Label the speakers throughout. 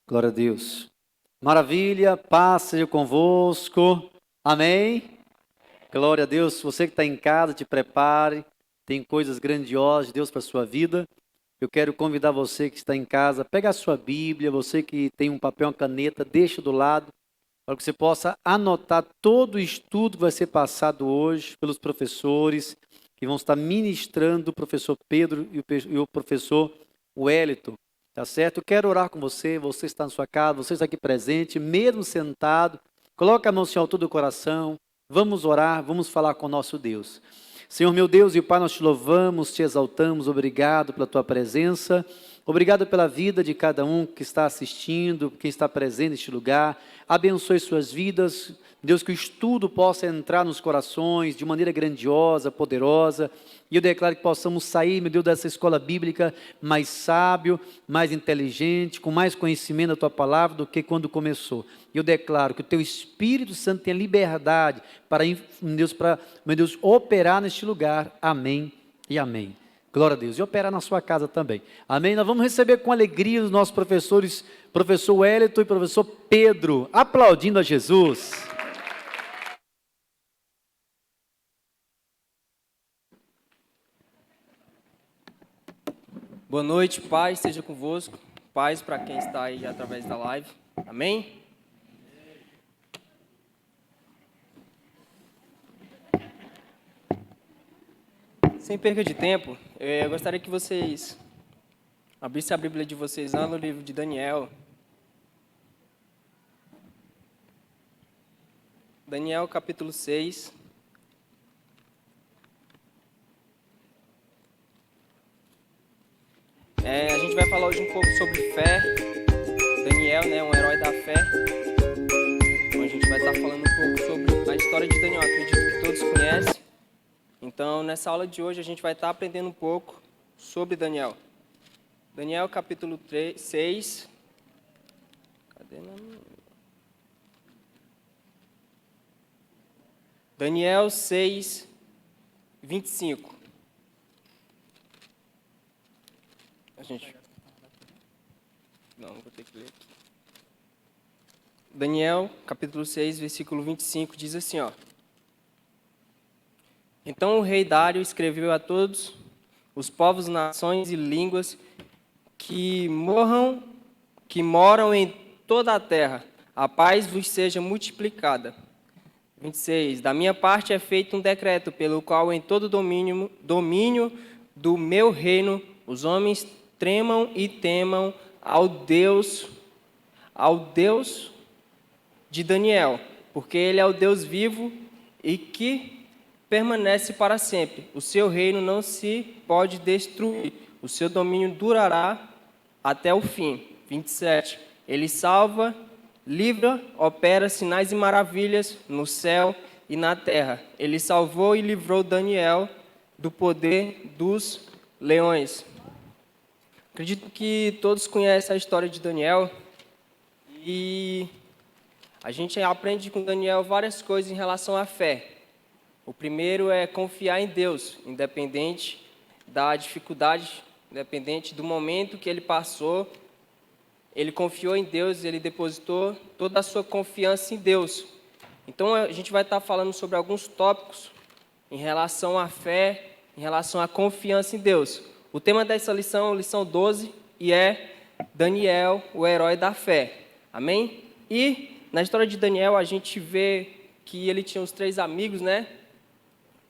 Speaker 1: Glória a Deus. Maravilha, paz seja convosco. Amém? Glória a Deus. Você que está em casa, te prepare. Tem coisas grandiosas de Deus para a sua vida. Eu quero convidar você que está em casa, pega a sua Bíblia, você que tem um papel, uma caneta, deixa do lado, para que você possa anotar todo o estudo que vai ser passado hoje pelos professores, que vão estar ministrando, o professor Pedro e o professor Wellington. Tá certo? Eu quero orar com você, você está na sua casa, você está aqui presente, mesmo sentado, coloca a mão ao alto do coração, vamos orar, vamos falar com o nosso Deus. Senhor meu Deus e Pai, nós te louvamos, te exaltamos, obrigado pela tua presença, obrigado pela vida de cada um que está assistindo, quem está presente neste lugar, abençoe suas vidas, Deus, que o estudo possa entrar nos corações de maneira grandiosa, poderosa, e eu declaro que possamos sair, meu Deus, dessa escola bíblica mais sábio, mais inteligente, com mais conhecimento da Tua Palavra do que quando começou. E eu declaro que o Teu Espírito Santo tenha liberdade para, meu Deus, operar neste lugar. Amém e amém. Glória a Deus. E operar na sua casa também. Amém? Nós vamos receber com alegria os nossos professores, professor Wellington e professor Pedro, aplaudindo a Jesus.
Speaker 2: Boa noite, paz seja convosco, paz para quem está aí através da live, amém? Sem perca de tempo, eu gostaria que vocês abrissem a Bíblia de vocês lá no livro de Daniel. Daniel capítulo 6. A gente vai falar hoje um pouco sobre fé. Daniel, né, um herói da fé. Então a gente vai estar falando um pouco sobre a história de Daniel. Acredito que todos conhecem. Então, nessa aula de hoje, a gente vai estar aprendendo um pouco sobre Daniel. Daniel capítulo 6. Cadê? Daniel 6, 25. Não vou ter que ler aqui. Daniel, capítulo 6, versículo 25, diz assim, ó. Então o rei Dário escreveu a todos os povos, nações e línguas que moram em toda a terra. A paz vos seja multiplicada. 26. Da minha parte é feito um decreto, pelo qual em todo domínio do meu reino os homens tremam e temam ao Deus de Daniel, porque ele é o Deus vivo e que permanece para sempre. O seu reino não se pode destruir, o seu domínio durará até o fim. 27. Ele salva, livra, opera sinais e maravilhas no céu e na terra. Ele salvou e livrou Daniel do poder dos leões. Acredito que todos conhecem a história de Daniel e a gente aprende com Daniel várias coisas em relação à fé. O primeiro é confiar em Deus, independente da dificuldade, independente do momento que ele passou. Ele confiou em Deus, ele depositou toda a sua confiança em Deus. Então, a gente vai estar falando sobre alguns tópicos em relação à fé, em relação à confiança em Deus. O tema dessa lição é lição 12, e é Daniel, o herói da fé. Amém? E na história de Daniel, a gente vê que ele tinha os 3 amigos, né?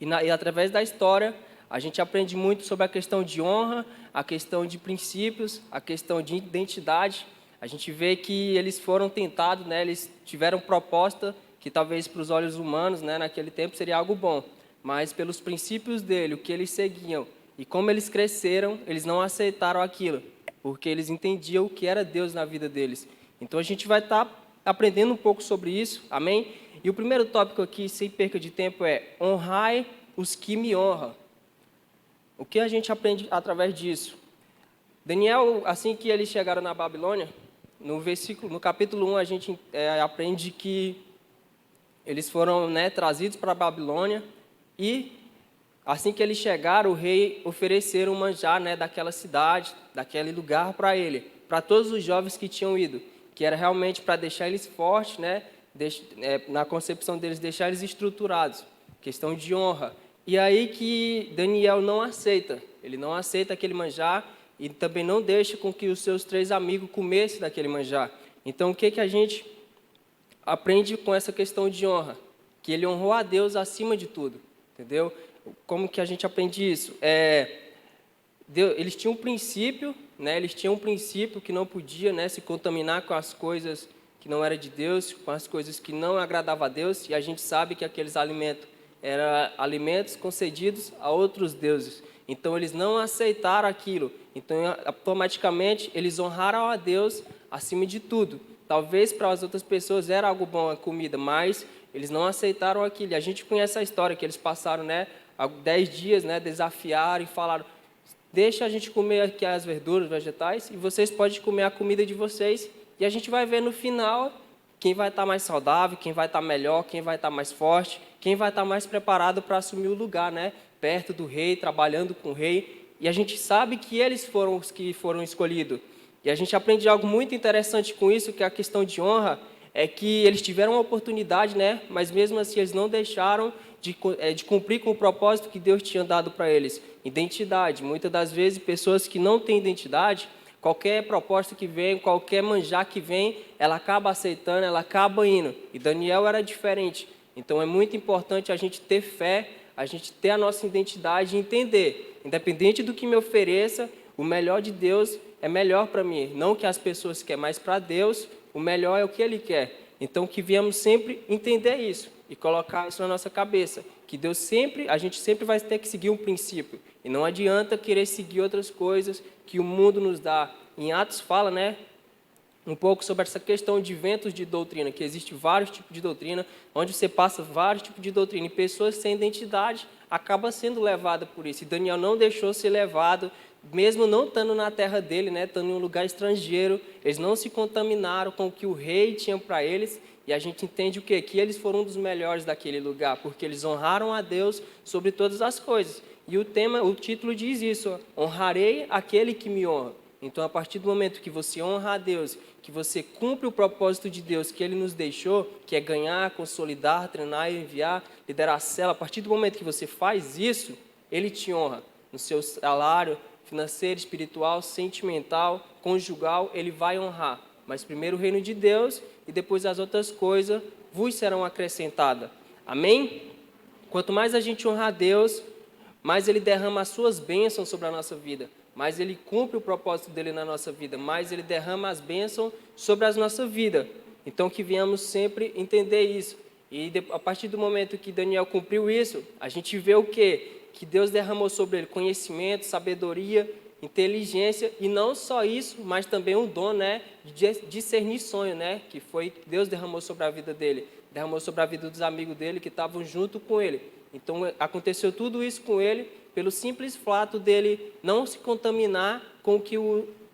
Speaker 2: E através da história, a gente aprende muito sobre a questão de honra, a questão de princípios, a questão de identidade. A gente vê que eles foram tentados, né? Eles tiveram proposta que talvez para os olhos humanos, né, naquele tempo seria algo bom, mas pelos princípios dele, o que eles seguiam e como eles cresceram, eles não aceitaram aquilo, porque eles entendiam o que era Deus na vida deles. Então a gente vai estar aprendendo um pouco sobre isso, amém? E o primeiro tópico aqui, sem perca de tempo, é honrai os que me honram. O que a gente aprende através disso? Daniel, assim que eles chegaram na Babilônia, no capítulo 1, a gente aprende que eles foram, né, trazidos para a Babilônia e, assim que eles chegaram, o rei ofereceram um manjar, né, daquela cidade, daquele lugar para ele, para todos os jovens que tinham ido. que era realmente para deixar eles fortes, né? Na concepção deles, deixar eles estruturados, questão de honra. E aí que Daniel não aceita, ele não aceita aquele manjar e também não deixa com que os seus 3 amigos comessem daquele manjar. Então, o que a gente aprende com essa questão de honra? Que ele honrou a Deus acima de tudo, entendeu? Como que a gente aprende isso? Eles tinham um princípio, né? Eles tinham um princípio que não podia, né, se contaminar com as coisas que não eram de Deus, com as coisas que não agradavam a Deus, e a gente sabe que aqueles alimentos eram alimentos concedidos a outros deuses. Então, eles não aceitaram aquilo. Então, automaticamente, eles honraram a Deus acima de tudo. Talvez para as outras pessoas era algo bom a comida, mas eles não aceitaram aquilo. E a gente conhece a história que eles passaram, né, 10 dias, né, desafiaram e falaram: deixa a gente comer aqui as verduras, vegetais, e vocês podem comer a comida de vocês. E a gente vai ver no final quem vai estar mais saudável, quem vai estar melhor, quem vai estar mais forte, quem vai estar mais preparado para assumir o lugar, né, perto do rei, trabalhando com o rei. E a gente sabe que eles foram os que foram escolhidos. E a gente aprende algo muito interessante com isso, que é a questão de honra, é que eles tiveram uma oportunidade, né, mas mesmo assim eles não deixaram de cumprir com o propósito que Deus tinha dado para eles. Identidade. Muitas das vezes, pessoas que não têm identidade, qualquer proposta que vem, qualquer manjar que vem, ela acaba aceitando, ela acaba indo. E Daniel era diferente. Então, é muito importante a gente ter fé, a gente ter a nossa identidade e entender, independente do que me ofereça, o melhor de Deus é melhor para mim. Não que as pessoas querem, mas para Deus, o melhor é o que Ele quer. Então, que viemos sempre entender isso e colocar isso na nossa cabeça, que Deus sempre, a gente sempre vai ter que seguir um princípio, e não adianta querer seguir outras coisas que o mundo nos dá. Em Atos fala, né, um pouco sobre essa questão de ventos de doutrina, que existe vários tipos de doutrina, onde você passa vários tipos de doutrina, e pessoas sem identidade acabam sendo levadas por isso. E Daniel não deixou ser levado, mesmo não estando na terra dele, né, estando em um lugar estrangeiro, eles não se contaminaram com o que o rei tinha para eles, e a gente entende o quê? Que eles foram um dos melhores daquele lugar, porque eles honraram a Deus sobre todas as coisas. E o título diz isso: honrarei aquele que me honra. Então, a partir do momento que você honra a Deus, que você cumpre o propósito de Deus que Ele nos deixou, que é ganhar, consolidar, treinar, enviar, liderar a célula, a partir do momento que você faz isso, Ele te honra no seu salário financeiro, espiritual, sentimental, conjugal, Ele vai honrar. Mas primeiro o reino de Deus e depois as outras coisas vos serão acrescentadas. Amém? Quanto mais a gente honrar a Deus, mais Ele derrama as suas bênçãos sobre a nossa vida, mais Ele cumpre o propósito dEle na nossa vida, mais Ele derrama as bênçãos sobre a nossa vida. Então, que venhamos sempre entender isso. E a partir do momento que Daniel cumpriu isso, a gente vê o quê? Que Deus derramou sobre ele conhecimento, sabedoria, inteligência, e não só isso, mas também um dom, né, de discernir sonho, né, que foi Deus derramou sobre a vida dele, derramou sobre a vida dos amigos dele que estavam junto com ele. Então, aconteceu tudo isso com ele pelo simples fato dele não se contaminar com o que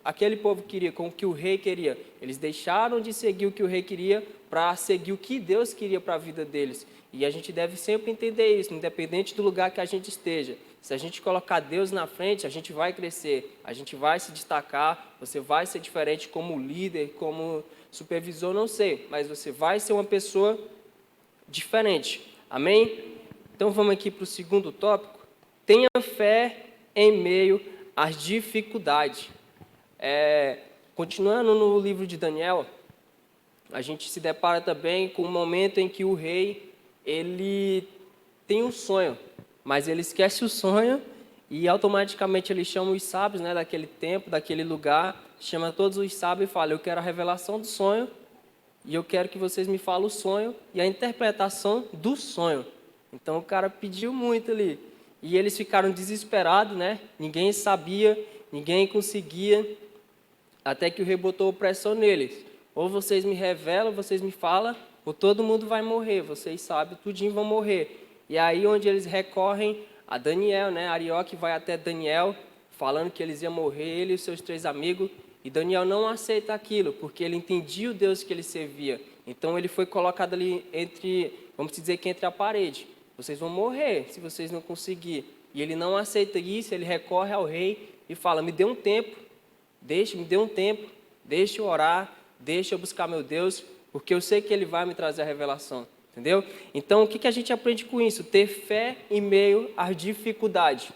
Speaker 2: aquele povo queria, com o que o rei queria. Eles deixaram de seguir o que o rei queria para seguir o que Deus queria para a vida deles. E a gente deve sempre entender isso, independente do lugar que a gente esteja. Se a gente colocar Deus na frente, a gente vai crescer, a gente vai se destacar, você vai ser diferente como líder, como supervisor, não sei, mas você vai ser uma pessoa diferente. Amém? Então vamos aqui para o segundo tópico. Tenha fé em meio às dificuldades. Continuando no livro de Daniel, a gente se depara também com um momento em que o rei, ele tem um sonho, mas ele esquece o sonho e automaticamente ele chama os sábios, né, daquele tempo, daquele lugar, chama todos os sábios e fala: eu quero a revelação do sonho e eu quero que vocês me falem o sonho e a interpretação do sonho. Então o cara pediu muito ali e eles ficaram desesperados, né? Ninguém sabia, ninguém conseguia, até que o rei botou pressão neles: ou vocês me revelam, vocês me falam, ou todo mundo vai morrer, vocês sabem, tudinho vão morrer. E aí onde eles recorrem a Daniel, né? Arioque vai até Daniel, falando que eles iam morrer, ele e os seus 3 amigos, e Daniel não aceita aquilo, porque ele entendia o Deus que ele servia. Então ele foi colocado ali entre, vamos dizer que entre a parede. Vocês vão morrer se vocês não conseguirem. E ele não aceita isso, ele recorre ao rei e fala: me dê um tempo, me dê um tempo, deixe eu orar, deixa eu buscar meu Deus, porque eu sei que Ele vai me trazer a revelação, entendeu? Então, o que a gente aprende com isso? Ter fé em meio às dificuldades.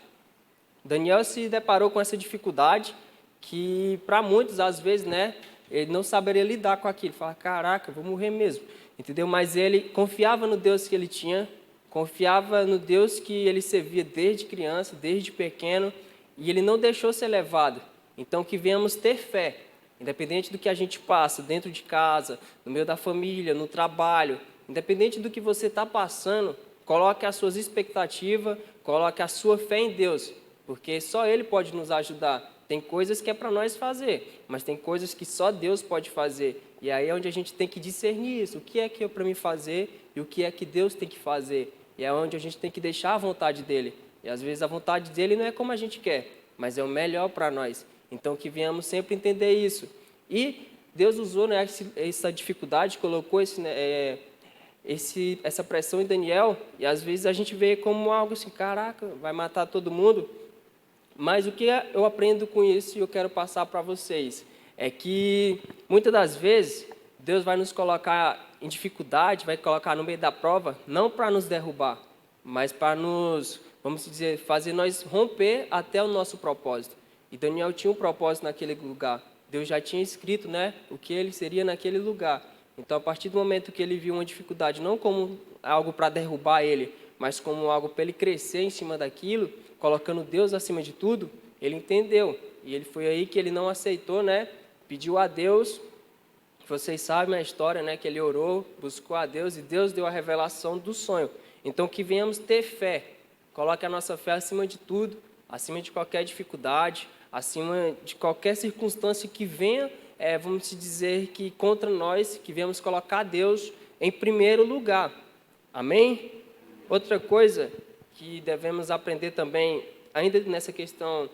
Speaker 2: Daniel se deparou com essa dificuldade que, para muitos, às vezes, né, ele não saberia lidar com aquilo. Fala, caraca, eu vou morrer mesmo, entendeu? Mas ele confiava no Deus que ele tinha, confiava no Deus que ele servia desde criança, desde pequeno, e ele não deixou ser levado. Então, que venhamos ter fé, independente do que a gente passa, dentro de casa, no meio da família, no trabalho, independente do que você está passando, coloque as suas expectativas, coloque a sua fé em Deus, porque só Ele pode nos ajudar. Tem coisas que é para nós fazer, mas tem coisas que só Deus pode fazer. E aí é onde a gente tem que discernir isso. O que é que é para mim fazer e o que é que Deus tem que fazer. E é onde a gente tem que deixar a vontade dEle. E às vezes a vontade dEle não é como a gente quer, mas é o melhor para nós. Então que venhamos sempre entender isso. E Deus usou, né, essa dificuldade, colocou essa pressão em Daniel. E às vezes a gente vê como algo assim, caraca, vai matar todo mundo. Mas o que eu aprendo com isso e eu quero passar para vocês é que muitas das vezes Deus vai nos colocar em dificuldade, vai colocar no meio da prova, não para nos derrubar, mas para nos, vamos dizer, fazer nós romper até o nosso propósito. E Daniel tinha um propósito naquele lugar. Deus já tinha escrito, né, o que ele seria naquele lugar. Então, a partir do momento que ele viu uma dificuldade, não como algo para derrubar ele, mas como algo para ele crescer em cima daquilo, colocando Deus acima de tudo, ele entendeu. E ele foi aí que ele não aceitou, né? Pediu a Deus. Vocês sabem a história, né? Que ele orou, buscou a Deus e Deus deu a revelação do sonho. Então, que venhamos ter fé. Coloque a nossa fé acima de tudo, acima de qualquer dificuldade, acima de qualquer circunstância que venha, vamos dizer, que contra nós, que venhamos colocar Deus em primeiro lugar. Amém? Outra coisa que devemos aprender também, ainda nessa questão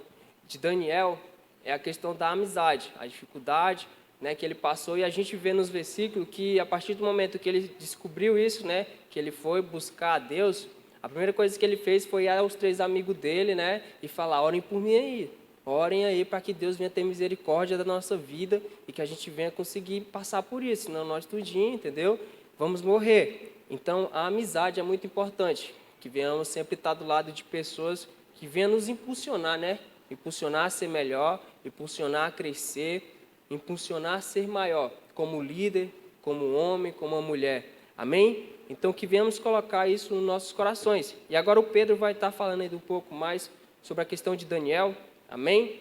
Speaker 2: de Daniel, é a questão da amizade, a dificuldade, né, que ele passou, e a gente vê nos versículos que a partir do momento que ele descobriu isso, né, que ele foi buscar a Deus, a primeira coisa que ele fez foi ir aos 3 amigos dele, né, e falar, orem por mim aí, orem aí para que Deus venha ter misericórdia da nossa vida e que a gente venha conseguir passar por isso, senão nós tudinho, entendeu? Vamos morrer. Então, a amizade é muito importante, que venhamos sempre estar do lado de pessoas que venham nos impulsionar, né? Impulsionar a ser melhor, impulsionar a crescer, impulsionar a ser maior, como líder, como homem, como uma mulher. Amém? Então, que venhamos colocar isso nos nossos corações. E agora o Pedro vai estar falando aí um pouco mais sobre a questão de Daniel. Amém?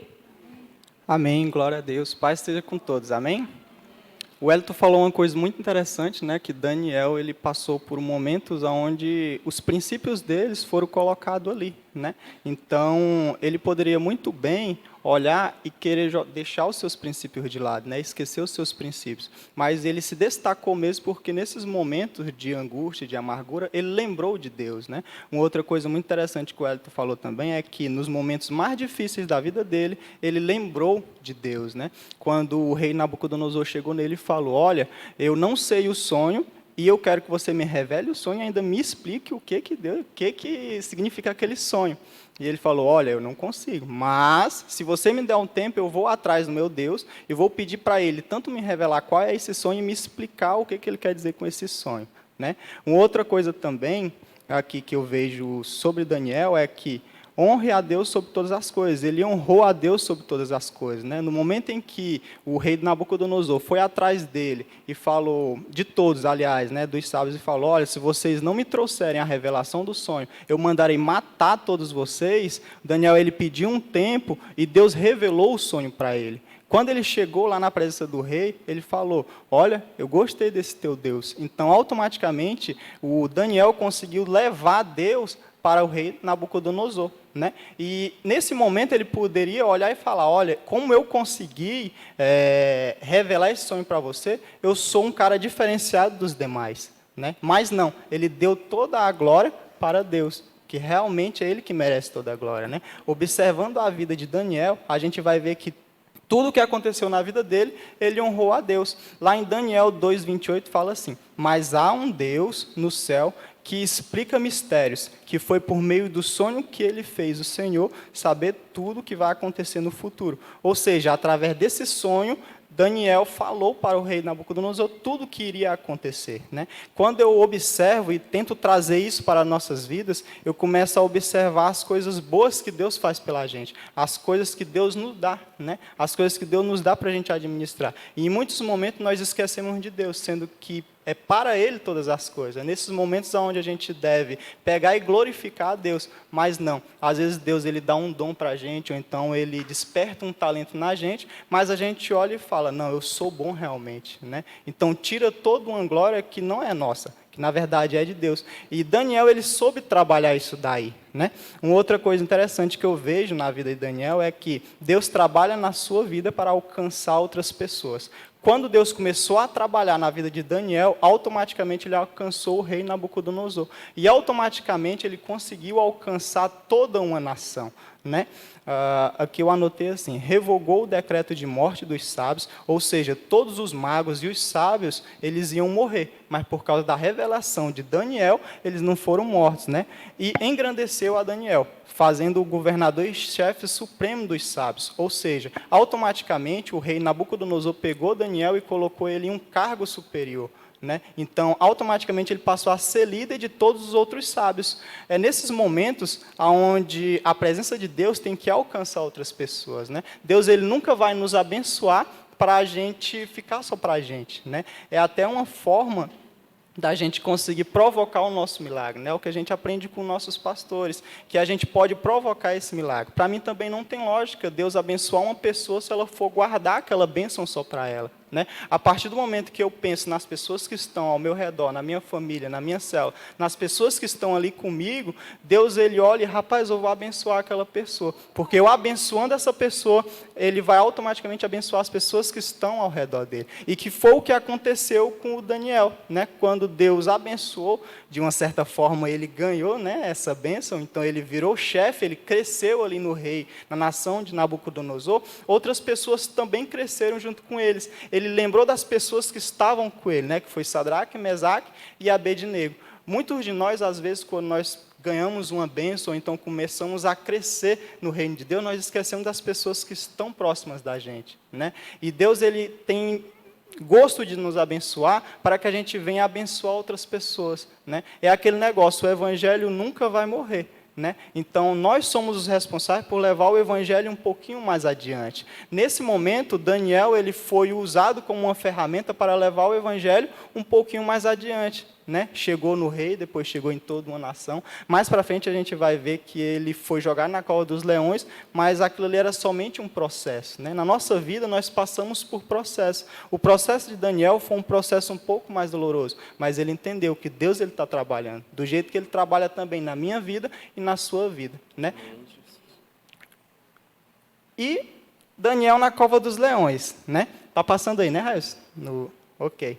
Speaker 3: Amém, glória a Deus. Paz esteja com todos, amém? O Elton falou uma coisa muito interessante, né, que Daniel ele passou por momentos onde os princípios deles foram colocados ali, né? Então, ele poderia muito bem olhar e querer deixar os seus princípios de lado, né? Esquecer os seus princípios. Mas ele se destacou mesmo porque nesses momentos de angústia, de amargura, ele lembrou de Deus, né? Uma outra coisa muito interessante que o Elton falou também é que nos momentos mais difíceis da vida dele, ele lembrou de Deus, né? Quando o rei Nabucodonosor chegou nele e falou, olha, eu não sei o sonho, e eu quero que você me revele o sonho e ainda me explique o que significa aquele sonho. E ele falou, olha, eu não consigo, mas se você me der um tempo, eu vou atrás do meu Deus e vou pedir para ele tanto me revelar qual é esse sonho e me explicar o que ele quer dizer com esse sonho, né? Uma outra coisa também aqui que eu vejo sobre Daniel é que honre a Deus sobre todas as coisas. Ele honrou a Deus sobre todas as coisas, né? No momento em que o rei Nabucodonosor foi atrás dele e falou, de todos, aliás, né, dos sábios, e falou, olha, se vocês não me trouxerem a revelação do sonho, eu mandarei matar todos vocês. Daniel, ele pediu um tempo e Deus revelou o sonho para ele. Quando ele chegou lá na presença do rei, ele falou, olha, eu gostei desse teu Deus. Então, automaticamente, o Daniel conseguiu levar Deus para o rei Nabucodonosor, né? E nesse momento ele poderia olhar e falar, olha, como eu consegui revelar esse sonho para você, eu sou um cara diferenciado dos demais, né? Mas não, ele deu toda a glória para Deus, que realmente é ele que merece toda a glória, né? Observando a vida de Daniel, a gente vai ver que tudo o que aconteceu na vida dele, ele honrou a Deus. Lá em Daniel 2:28 fala assim, mas há um Deus no céu que explica mistérios, que foi por meio do sonho que ele fez o Senhor saber tudo o que vai acontecer no futuro. Ou seja, através desse sonho, Daniel falou para o rei Nabucodonosor tudo o que iria acontecer, né? Quando eu observo e tento trazer isso para nossas vidas, eu começo a observar as coisas boas que Deus faz pela gente, as coisas que Deus nos dá, né? As coisas que Deus nos dá para a gente administrar. E em muitos momentos nós esquecemos de Deus, sendo que é para Ele todas as coisas. É nesses momentos onde a gente deve pegar e glorificar a Deus. Mas não. Às vezes Deus ele dá um dom para a gente, ou então Ele desperta um talento na gente, mas a gente olha e fala, não, eu sou bom realmente, né? Então tira toda uma glória que não é nossa, que na verdade é de Deus. E Daniel ele soube trabalhar isso daí, né? Uma outra coisa interessante que eu vejo na vida de Daniel é que Deus trabalha na sua vida para alcançar outras pessoas. Quando Deus começou a trabalhar na vida de Daniel, automaticamente ele alcançou o rei Nabucodonosor. E automaticamente ele conseguiu alcançar toda uma nação, né? Aqui eu anotei assim, revogou o decreto de morte dos sábios, ou seja, todos os magos e os sábios, eles iam morrer, mas por causa da revelação de Daniel, eles não foram mortos, né? E engrandeceu a Daniel, fazendo o governador e chefe supremo dos sábios, ou seja, automaticamente o rei Nabucodonosor pegou Daniel e colocou ele em um cargo superior, né? Então, automaticamente, ele passou a ser líder de todos os outros sábios. É nesses momentos onde a presença de Deus tem que alcançar outras pessoas, né? Deus ele nunca vai nos abençoar para a gente ficar só para a gente, né? É até uma forma da gente conseguir provocar o nosso milagre, né? O que a gente aprende com nossos pastores, que a gente pode provocar esse milagre. Para mim também não tem lógica Deus abençoar uma pessoa se ela for guardar aquela bênção só para ela, né? A partir do momento que eu penso nas pessoas que estão ao meu redor, na minha família, na minha célula, nas pessoas que estão ali comigo, Deus ele olha e, rapaz, eu vou abençoar aquela pessoa, porque eu abençoando essa pessoa, ele vai automaticamente abençoar as pessoas que estão ao redor dele. E que foi o que aconteceu com o Daniel, né? Quando Deus abençoou, de uma certa forma ele ganhou, né, essa bênção, então ele virou chefe, ele cresceu ali no rei, na nação de Nabucodonosor, outras pessoas também cresceram junto com eles. Ele lembrou das pessoas que estavam com ele, né, que foi Sadraque, Mesaque e Abednego. Muitos de nós, às vezes, quando nós ganhamos uma bênção, ou então começamos a crescer no reino de Deus, nós esquecemos das pessoas que estão próximas da gente, né? E Deus ele tem gosto de nos abençoar para que a gente venha abençoar outras pessoas, né? É aquele negócio, o evangelho nunca vai morrer, né? Então, nós somos os responsáveis por levar o evangelho um pouquinho mais adiante. Nesse momento, Daniel ele foi usado como uma ferramenta para levar o evangelho um pouquinho mais adiante, né? Chegou no rei, depois chegou em toda uma nação. Mais para frente a gente vai ver que ele foi jogado na cova dos leões, mas aquilo ali era somente um processo, né? Na nossa vida nós passamos por processo. O processo de Daniel foi um processo um pouco mais doloroso, mas ele entendeu que Deus ele está trabalhando, do jeito que ele trabalha também na minha vida e na sua vida, né? E Daniel na cova dos leões, né? Tá passando aí, né, Raios? Ok.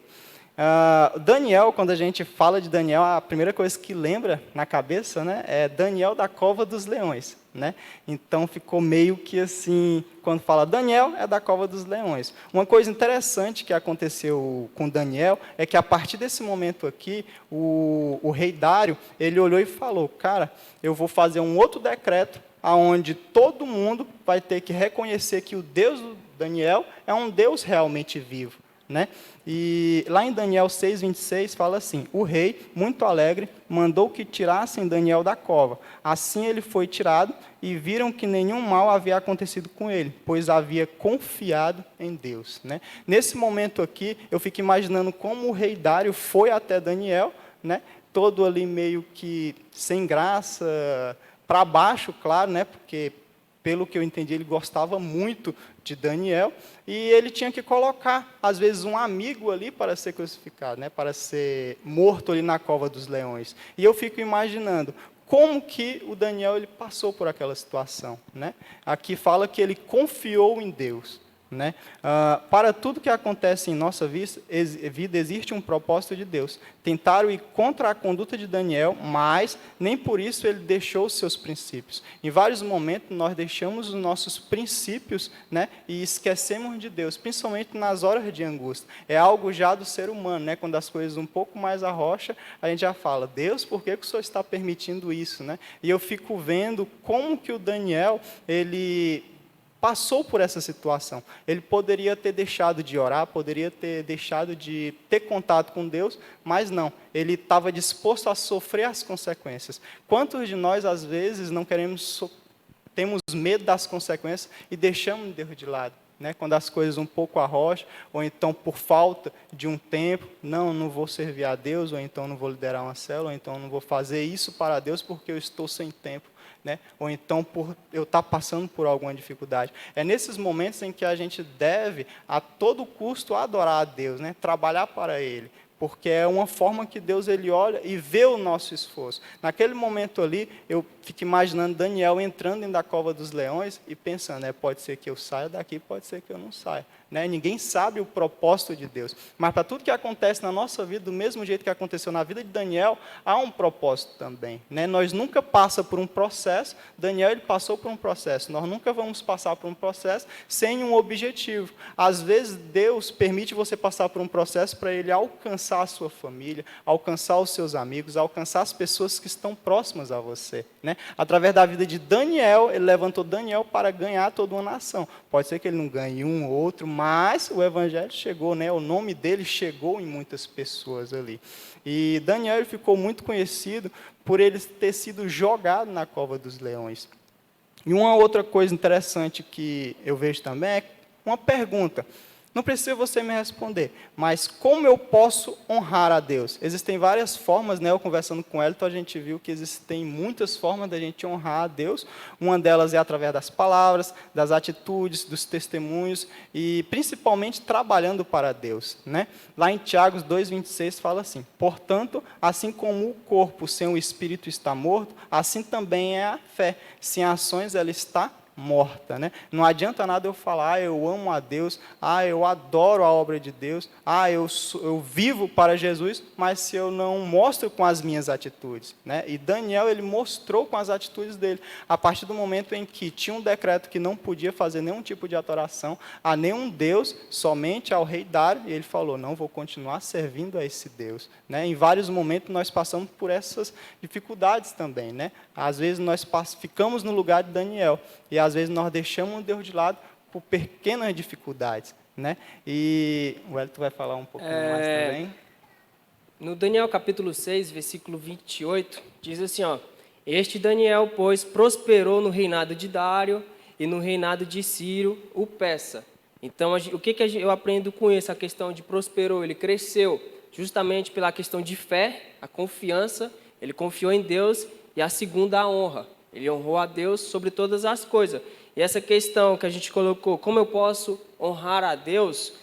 Speaker 3: Daniel, quando a gente fala de Daniel, a primeira coisa que lembra na cabeça, né, é Daniel da cova dos leões, né? Então ficou meio que assim, quando fala Daniel, é da cova dos leões. Uma coisa interessante que aconteceu com Daniel é que a partir desse momento aqui, o rei Dário, ele olhou e falou, cara, eu vou fazer um outro decreto aonde todo mundo vai ter que reconhecer que o Deus do Daniel é um Deus realmente vivo, né? E lá em Daniel 6:26 fala assim, o rei, muito alegre, mandou que tirassem Daniel da cova. Assim ele foi tirado e viram que nenhum mal havia acontecido com ele, pois havia confiado em Deus, né? Nesse momento aqui, eu fico imaginando como o rei Dário foi até Daniel, né? Todo ali meio que sem graça, para baixo, claro, né? Porque pelo que eu entendi, ele gostava muito de Daniel, e ele tinha que colocar, às vezes, um amigo ali para ser crucificado, né, para ser morto ali na cova dos leões. E eu fico imaginando como que o Daniel ele passou por aquela situação, né? Aqui fala que ele confiou em Deus, né? Para tudo que acontece em nossa vida, existe um propósito de Deus. Tentaram ir contra a conduta de Daniel, mas nem por isso ele deixou os seus princípios. Em vários momentos nós deixamos os nossos princípios, né, e esquecemos de Deus, principalmente nas horas de angústia. É algo já do ser humano, né? Quando as coisas um pouco mais arrocham, a gente já fala, Deus, por que o Senhor está permitindo isso, né? E eu fico vendo como que o Daniel, ele passou por essa situação. Ele poderia ter deixado de orar, poderia ter deixado de ter contato com Deus, mas não. Ele estava disposto a sofrer as consequências. Quantos de nós, às vezes, não temos medo das consequências e deixamos Deus de lado? Né? Quando as coisas um pouco arrocham, ou então por falta de um tempo, não vou servir a Deus, ou então não vou liderar uma célula, ou então não vou fazer isso para Deus porque eu estou sem tempo. Né? Ou então por eu estar passando por alguma dificuldade. É nesses momentos em que a gente deve, a todo custo, adorar a Deus, né? Trabalhar para Ele, porque é uma forma que Deus ele olha e vê o nosso esforço. Naquele momento ali, eu fico imaginando Daniel entrando dentro da cova dos leões e pensando, pode ser que eu saia daqui, pode ser que eu não saia. Né? Ninguém sabe o propósito de Deus. Mas para tudo que acontece na nossa vida, do mesmo jeito que aconteceu na vida de Daniel, há um propósito também. Né? Nós nunca passamos por um processo, Daniel ele passou por um processo. Nós nunca vamos passar por um processo sem um objetivo. Às vezes Deus permite você passar por um processo para Ele alcançar a sua família, alcançar os seus amigos, alcançar as pessoas que estão próximas a você. Né? Através da vida de Daniel, ele levantou Daniel para ganhar toda uma nação. Pode ser que ele não ganhe um ou outro, mas o evangelho chegou, né? O nome dele chegou em muitas pessoas ali. E Daniel ele ficou muito conhecido por ele ter sido jogado na cova dos leões. E uma outra coisa interessante que eu vejo também é uma pergunta. Não precisa você me responder, mas como eu posso honrar a Deus? Existem várias formas, né? Eu conversando com Elton, a gente viu que existem muitas formas da gente honrar a Deus. Uma delas é através das palavras, das atitudes, dos testemunhos e principalmente trabalhando para Deus, né? Lá em Tiago 2:26 fala assim: portanto, assim como o corpo sem o espírito está morto, assim também é a fé. Sem ações ela está morta, né? Não adianta nada eu falar, eu amo a Deus, eu adoro a obra de Deus, eu vivo para Jesus, mas se eu não mostro com as minhas atitudes, né? E Daniel, ele mostrou com as atitudes dele, a partir do momento em que tinha um decreto que não podia fazer nenhum tipo de adoração a nenhum Deus, somente ao rei Dário, e ele falou, não vou continuar servindo a esse Deus, né? Em vários momentos nós passamos por essas dificuldades também, né? Às vezes nós ficamos no lugar de Daniel, e às vezes nós deixamos Deus de lado por pequenas dificuldades, né? E o Elton vai falar um pouquinho mais também.
Speaker 2: No Daniel capítulo 6, versículo 28, diz assim, este Daniel, pois, prosperou no reinado de Dário e no reinado de Ciro, o persa. Então, o que eu aprendo com isso? A questão de prosperou, ele cresceu justamente pela questão de fé, a confiança, ele confiou em Deus, e a segunda, a honra. Ele honrou a Deus sobre todas as coisas. E essa questão que a gente colocou, como eu posso honrar a Deus,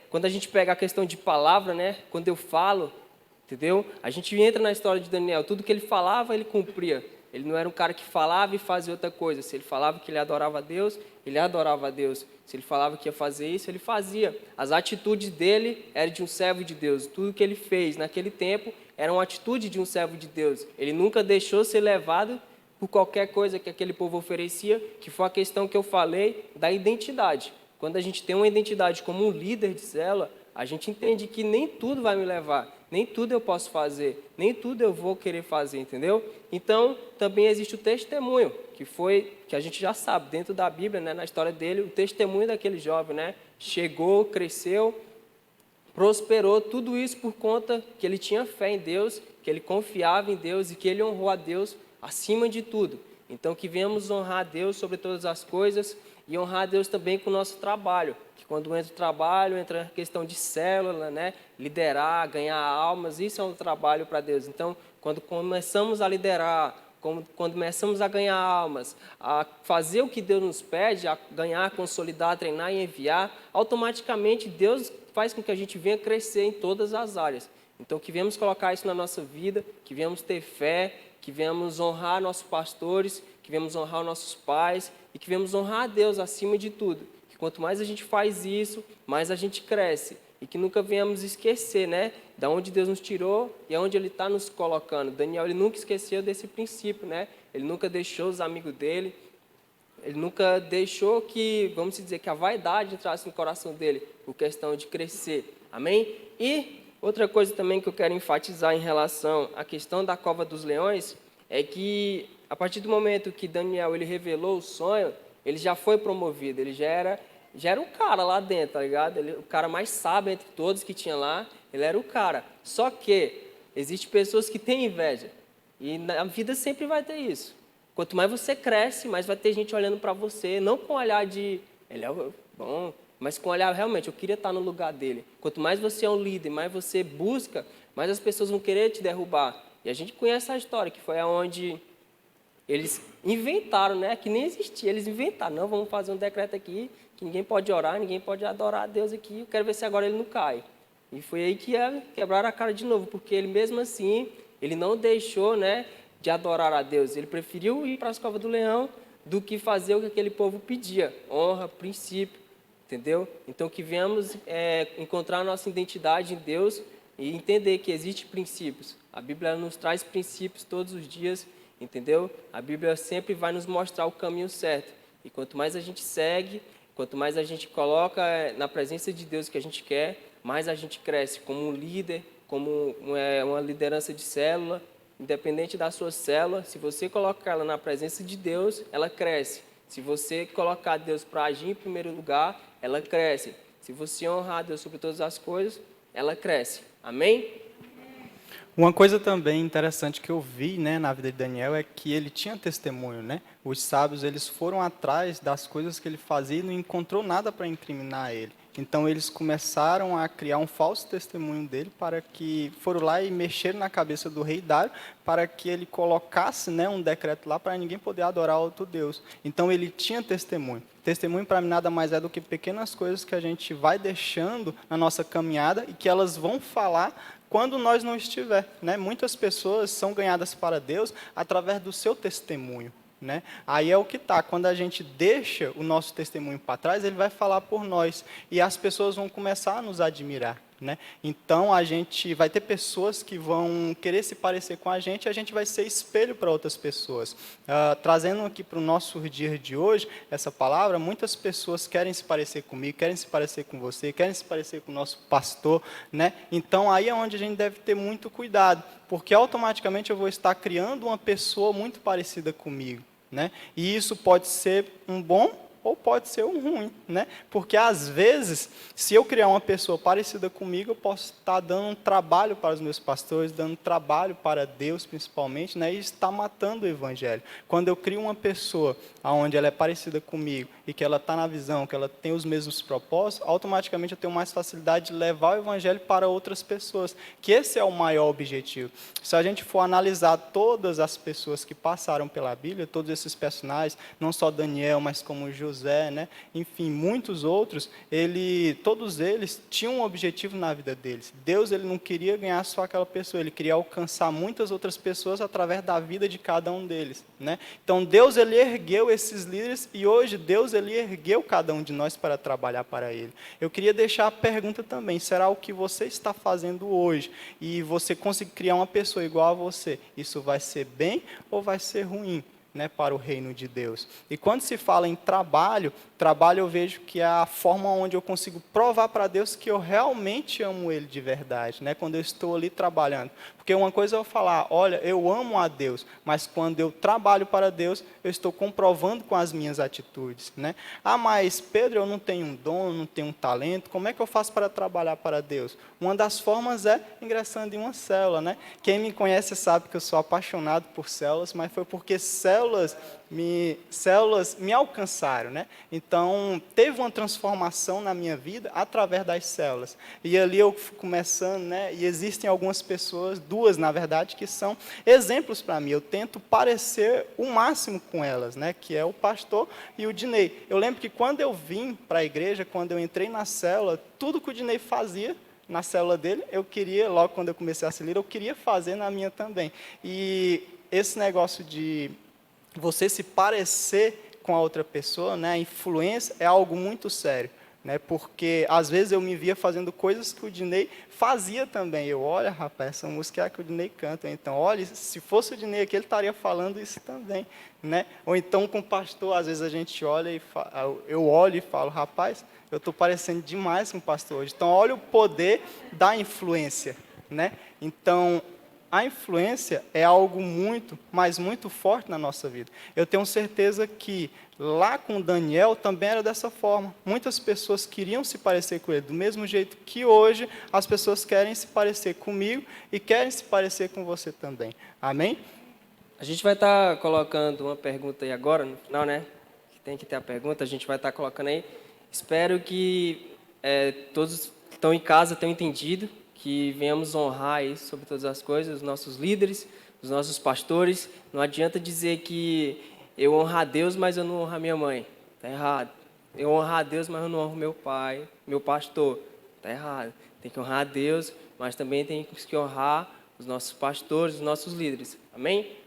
Speaker 2: quando a gente pega a questão de palavra, né? Quando eu falo, entendeu? A gente entra na história de Daniel, tudo que ele falava, ele cumpria. Ele não era um cara que falava e fazia outra coisa. Se ele falava que ele adorava a Deus, ele adorava a Deus. Se ele falava que ia fazer isso, ele fazia. As atitudes dele eram de um servo de Deus. Tudo que ele fez naquele tempo era uma atitude de um servo de Deus. Ele nunca deixou ser levado por qualquer coisa que aquele povo oferecia, que foi a questão que eu falei da identidade. Quando a gente tem uma identidade como um líder de célula, a gente entende que nem tudo vai me levar, nem tudo eu posso fazer, nem tudo eu vou querer fazer, entendeu? Então, também existe o testemunho, que a gente já sabe, dentro da Bíblia, né, na história dele, o testemunho daquele jovem, né? Chegou, cresceu, prosperou, tudo isso por conta que ele tinha fé em Deus, que ele confiava em Deus e que ele honrou a Deus acima de tudo. Então, que venhamos honrar a Deus sobre todas as coisas e honrar a Deus também com o nosso trabalho. Que quando entra o trabalho, entra a questão de célula, né? Liderar, ganhar almas, isso é um trabalho para Deus. Então, quando começamos a liderar, quando começamos a ganhar almas, a fazer o que Deus nos pede, a ganhar, consolidar, treinar e enviar, automaticamente Deus faz com que a gente venha crescer em todas as áreas. Então, que venhamos colocar isso na nossa vida, que venhamos ter fé, que venhamos honrar nossos pastores, que venhamos honrar nossos pais e que venhamos honrar a Deus acima de tudo. Que quanto mais a gente faz isso, mais a gente cresce. E que nunca venhamos esquecer, né? Da onde Deus nos tirou e aonde Ele está nos colocando. Daniel, ele nunca esqueceu desse princípio, né? Ele nunca deixou os amigos dele, ele nunca deixou que, vamos dizer, que a vaidade entrasse no coração dele, por questão de crescer. Amém? E outra coisa também que eu quero enfatizar em relação à questão da cova dos leões é que, a partir do momento que Daniel ele revelou o sonho, ele já foi promovido, ele já era um cara lá dentro, tá ligado? Ele, o cara mais sábio entre todos que tinha lá, ele era o cara. Só que existem pessoas que têm inveja. E na vida sempre vai ter isso. Quanto mais você cresce, mais vai ter gente olhando para você, não com olhar de, ele é bom, mas com olhar realmente, eu queria estar no lugar dele. Quanto mais você é um líder, mais você busca, mais as pessoas vão querer te derrubar. E a gente conhece a história, que foi aonde eles inventaram, né? Que nem existia, eles inventaram. Não, vamos fazer um decreto aqui, que ninguém pode orar, ninguém pode adorar a Deus aqui, eu quero ver se agora ele não cai. E foi aí que quebraram a cara de novo, porque ele mesmo assim, ele não deixou, né, de adorar a Deus. Ele preferiu ir para as covas do leão do que fazer o que aquele povo pedia, honra, princípio, entendeu? Então que venhamos encontrar a nossa identidade em Deus e entender que existem princípios. A Bíblia nos traz princípios todos os dias, entendeu? A Bíblia sempre vai nos mostrar o caminho certo. E quanto mais a gente segue, quanto mais a gente coloca na presença de Deus o que a gente quer, mais a gente cresce como um líder, como uma liderança de célula. Independente da sua célula, se você colocar ela na presença de Deus, ela cresce. Se você colocar Deus para agir em primeiro lugar, ela cresce. Se você honrar Deus sobre todas as coisas, ela cresce. Amém?
Speaker 3: Uma coisa também interessante que eu vi, né, na vida de Daniel é que ele tinha testemunho, né? Os sábios, eles foram atrás das coisas que ele fazia e não encontrou nada para incriminar ele. Então eles começaram a criar um falso testemunho dele para que foram lá e mexeram na cabeça do rei Dário para que ele colocasse, né, um decreto lá para ninguém poder adorar outro Deus. Então ele tinha testemunho. Testemunho para mim nada mais é do que pequenas coisas que a gente vai deixando na nossa caminhada e que elas vão falar quando nós não estiver, né? Muitas pessoas são ganhadas para Deus através do seu testemunho, né? Aí é o que está, quando a gente deixa o nosso testemunho para trás, ele vai falar por nós, e as pessoas vão começar a nos admirar, né? Então, a gente vai ter pessoas que vão querer se parecer com a gente vai ser espelho para outras pessoas. Trazendo aqui para o nosso dia de hoje, essa palavra, muitas pessoas querem se parecer comigo, querem se parecer com você, querem se parecer com o nosso pastor, né? Então, aí é onde a gente deve ter muito cuidado, porque automaticamente eu vou estar criando uma pessoa muito parecida comigo, né? E isso pode ser um bom ou pode ser um ruim, né? Porque às vezes, se eu criar uma pessoa parecida comigo, eu posso estar dando um trabalho para os meus pastores, dando trabalho para Deus principalmente, né? E está matando o evangelho. Quando eu crio uma pessoa onde ela é parecida comigo e que ela está na visão, que ela tem os mesmos propósitos, automaticamente eu tenho mais facilidade de levar o evangelho para outras pessoas, que esse é o maior objetivo. Se a gente for analisar todas as pessoas que passaram pela Bíblia, todos esses personagens, não só Daniel, mas como José, né? Enfim, muitos outros, todos eles tinham um objetivo na vida deles. Deus, ele não queria ganhar só aquela pessoa, ele queria alcançar muitas outras pessoas através da vida de cada um deles, né? Então, Deus, ele ergueu esses líderes e hoje Deus, ele ergueu cada um de nós para trabalhar para ele. Eu queria deixar a pergunta também, será o que você está fazendo hoje e você conseguir criar uma pessoa igual a você, isso vai ser bem ou vai ser ruim, né, para o reino de Deus? E quando se fala em trabalho eu vejo que é a forma onde eu consigo provar para Deus que eu realmente amo Ele de verdade, né, quando eu estou ali trabalhando. Porque uma coisa é eu falar, olha, eu amo a Deus, mas quando eu trabalho para Deus, eu estou comprovando com as minhas atitudes, né? Mas Pedro, eu não tenho um dom, eu não tenho um talento, como é que eu faço para trabalhar para Deus? Uma das formas é ingressando em uma célula, né? Quem me conhece sabe que eu sou apaixonado por células, mas foi porque células me alcançaram, né? Então, teve uma transformação na minha vida através das células. E ali eu fui começando, né? E existem algumas pessoas, duas, na verdade, que são exemplos para mim. Eu tento parecer o máximo com elas, né? Que é o pastor e o Dinei. Eu lembro que quando eu vim para a igreja, quando eu entrei na célula, tudo que o Dinei fazia na célula dele, eu queria, logo quando eu comecei a ser líder, eu queria fazer na minha também. E esse negócio de você se parecer com a outra pessoa, né, a influência é algo muito sério, né, porque às vezes eu me via fazendo coisas que o Dinei fazia também. Eu, olha, rapaz, essa música é a que o Dinei canta, então, olha, se fosse o Dinei aqui, ele estaria falando isso também, né? Ou então com o pastor, às vezes a gente olha e eu olho e falo, rapaz, eu estou parecendo demais com o pastor hoje. Então, olha o poder da influência, né? Então, a influência é algo muito, mas muito forte na nossa vida. Eu tenho certeza que lá com Daniel também era dessa forma. Muitas pessoas queriam se parecer com ele, do mesmo jeito que hoje as pessoas querem se parecer comigo e querem se parecer com você também. Amém?
Speaker 2: A gente vai estar colocando uma pergunta aí agora, no final, né? Que tem que ter a pergunta, a gente vai estar colocando aí. Espero que todos que estão em casa tenham entendido, que venhamos honrar aí sobre todas as coisas, os nossos líderes, os nossos pastores. Não adianta dizer que eu honro a Deus, mas eu não honro a minha mãe. Está errado. Eu honro a Deus, mas eu não honro meu pai, meu pastor. Está errado. Tem que honrar a Deus, mas também tem que honrar os nossos pastores, os nossos líderes. Amém?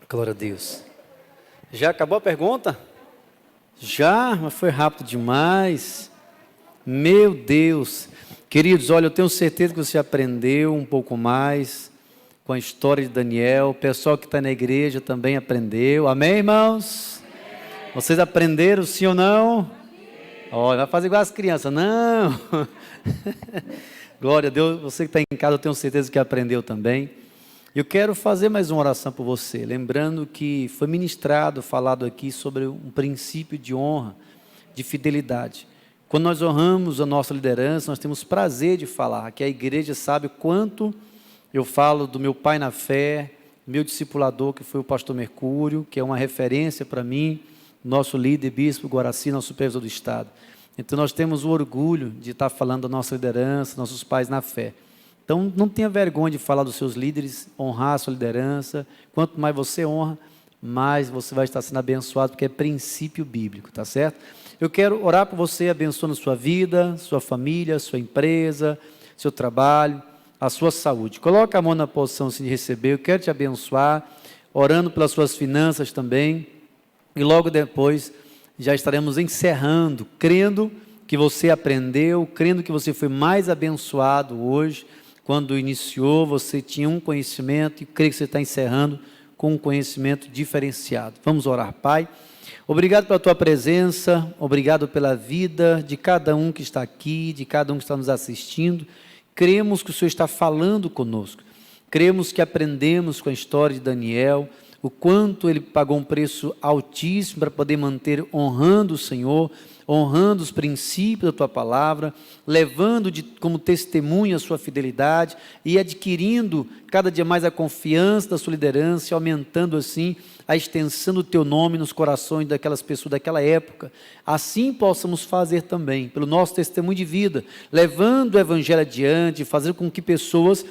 Speaker 1: Glória a Deus. Já acabou a pergunta? Já, mas foi rápido demais. Meu Deus. Queridos, olha, eu tenho certeza que você aprendeu um pouco mais com a história de Daniel. O pessoal que está na igreja também aprendeu. Amém, irmãos? Amém. Vocês aprenderam, sim ou não? Olha, vai fazer igual as crianças. Não. Glória a Deus. Você que está em casa, eu tenho certeza que aprendeu também. Eu quero fazer mais uma oração por você, lembrando que foi ministrado, falado aqui sobre um princípio de honra, de fidelidade. Quando nós honramos a nossa liderança, nós temos prazer de falar, que a igreja sabe o quanto eu falo do meu pai na fé, meu discipulador, que foi o pastor Mercúrio, que é uma referência para mim, nosso líder, bispo Guaraci, nosso supervisor do Estado. Então nós temos o orgulho de estar falando da nossa liderança, nossos pais na fé. Então, não tenha vergonha de falar dos seus líderes, honrar a sua liderança. Quanto mais você honra, mais você vai estar sendo abençoado, porque é princípio bíblico, tá certo? Eu quero orar por você, abençoando sua vida, sua família, sua empresa, seu trabalho, a sua saúde. Coloca a mão na posição assim, de receber. Eu quero te abençoar, orando pelas suas finanças também. E logo depois, já estaremos encerrando, crendo que você aprendeu, crendo que você foi mais abençoado hoje. Quando iniciou, você tinha um conhecimento e creio que você está encerrando com um conhecimento diferenciado. Vamos orar, Pai. Obrigado pela Tua presença, obrigado pela vida de cada um que está aqui, de cada um que está nos assistindo. Cremos que o Senhor está falando conosco. Cremos que aprendemos com a história de Daniel, o quanto ele pagou um preço altíssimo para poder manter honrando o Senhor, honrando os princípios da Tua palavra, levando como testemunho a sua fidelidade e adquirindo cada dia mais a confiança da sua liderança, aumentando assim a extensão do Teu nome nos corações daquelas pessoas daquela época. Assim possamos fazer também, pelo nosso testemunho de vida, levando o Evangelho adiante, fazendo com que pessoas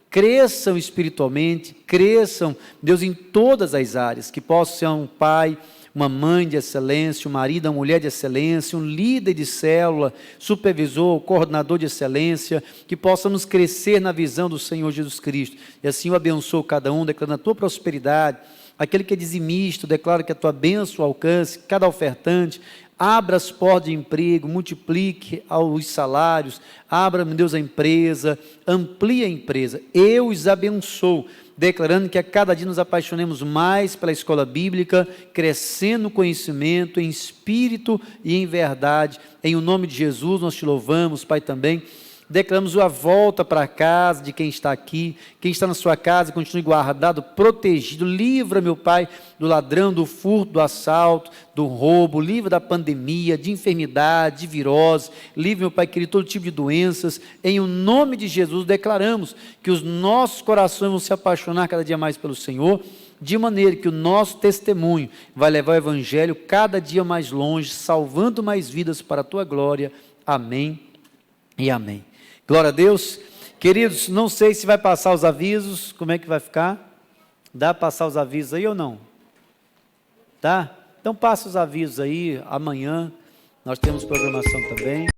Speaker 1: cresçam espiritualmente, cresçam, Deus, em todas as áreas, que possa ser um pai, uma mãe de excelência, um marido, uma mulher de excelência, um líder de célula, supervisor, coordenador de excelência, que possamos crescer na visão do Senhor Jesus Cristo. E assim eu abençoo cada um, declarando a Tua prosperidade. Aquele que é dizimista, declara que a Tua bênção alcance cada ofertante. Abra as portas de emprego, multiplique os salários, abra, meu Deus, a empresa, amplie a empresa. Eu os abençoo, declarando que a cada dia nos apaixonemos mais pela escola bíblica, crescendo no conhecimento, em espírito e em verdade. Em o nome de Jesus nós te louvamos, Pai, também. Declaramos a volta para casa de quem está aqui, quem está na sua casa, continue guardado, protegido. Livra, meu Pai, do ladrão, do furto, do assalto, do roubo. Livra da pandemia, de enfermidade, de virose. Livra, meu Pai querido, todo tipo de doenças. Em o nome de Jesus, declaramos que os nossos corações vão se apaixonar cada dia mais pelo Senhor. de maneira que o nosso testemunho vai levar o Evangelho cada dia mais longe, salvando mais vidas para a Tua glória. Amém e amém. Glória a Deus. Queridos, não sei se vai passar os avisos, como é que vai ficar? Dá para passar os avisos aí ou não? Tá? Então passa os avisos aí, amanhã nós temos programação também.